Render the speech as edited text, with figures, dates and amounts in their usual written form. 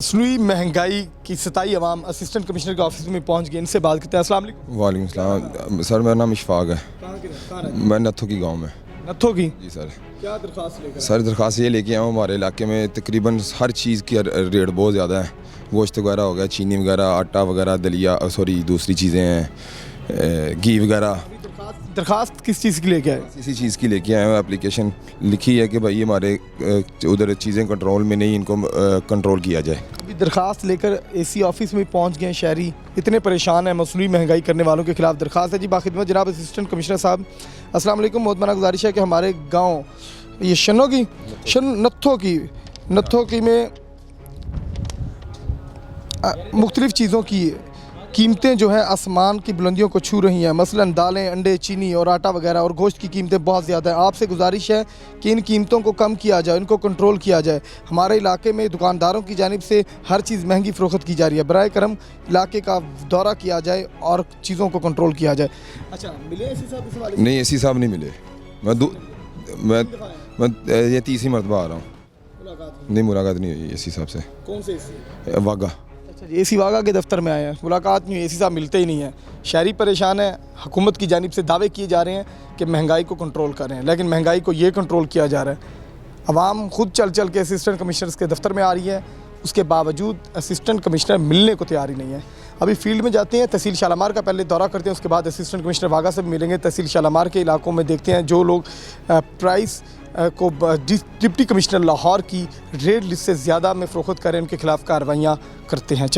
मसनूई महंगाई की सताई अवाम असिस्टेंट कमिश्नर के ऑफिस में पहुंच गए। इनसे बात करते हैं। अस्सलाम वालेकुम। वालेकुम सलाम सर, मेरा नाम इशफाक है। कहाँ के मैं नत्थो की गांव में। नत्थो की जी सर। क्या दरख्वास्त लेकर सर दरख्वास्त ये लेके आया हूँ, हमारे इलाके में तकरीबन हर चीज़ की रेट बहुत ज़्यादा है। गोश्त वगैरह हो गया, चीनी वगैरह, आटा वगैरह, दलिया, सॉरी दूसरी चीज़ें हैं, घी वगैरह। दरख्वास्त किस चीज़ की लेके आए? इसी चीज़ की लेके आए हैं। एप्लीकेशन लिखी है कि भाई हमारे उधर चीज़ें कंट्रोल में नहीं, इनको कंट्रोल किया जाए। अभी दरख्वास्त लेकर एसी ऑफिस में पहुंच गए। शहरी इतने परेशान हैं मसनूई महंगाई करने वालों के खिलाफ। दरख्वास्त है जी बाखिदमत जनाब असिस्टेंट कमिश्नर साहब। अस्सलाम वालेकुम। बहुत बड़ा गुजारिश है कि हमारे गाँव ये नत्थो की में मुख्तलिफ़ चीज़ों की कीमतें जो हैं आसमान की बुलंदियों को छू रही हैं। मसलन दालें, अंडे, चीनी और आटा वगैरह और गोश्त की कीमतें बहुत ज़्यादा हैं। आपसे गुजारिश है कि इन कीमतों को कम किया जाए, इनको कंट्रोल किया जाए। हमारे इलाके में दुकानदारों की जानिब से हर चीज़ महंगी फ़रोख्त की जा रही है। बराए करम इलाके का दौरा किया जाए और चीज़ों को कंट्रोल किया जाए। अच्छा, मिले एसी साहब इस हवाले से? नहीं, एसी साहब नहीं मिले। मैं ये तीसरी मरतबा आ रहा हूँ। नहीं, मुलाकात नहीं हुई एसी साहब से। कौन से एसी? वागा। अच्छा जी, एसी वागा के दफ्तर में आए हैं, मुलाकात नहीं हुई, एसी साहब मिलते ही नहीं हैं। शहरी परेशान है। हुकूमत की जानिब से दावे किए जा रहे हैं कि महंगाई को कंट्रोल कर रहे हैं, लेकिन महंगाई को ये कंट्रोल किया जा रहा है। अवाम खुद चल चल के असिस्टेंट कमिश्नर के दफ्तर में आ रही है, उसके बावजूद असिस्टेंट कमिश्नर मिलने को तैयार ही नहीं है। अभी फील्ड में जाते हैं, तहसील शालामार का पहले दौरा करते हैं, उसके बाद असिस्टेंट कमिश्नर वागा से भी मिलेंगे। तहसील शालामार के इलाकों में देखते हैं जो लोग प्राइस को डिप्टी कमिश्नर लाहौर की रेट लिस्ट से ज़्यादा में फ़रोख्त करें, उनके खिलाफ कार्रवाइयाँ करते हैं।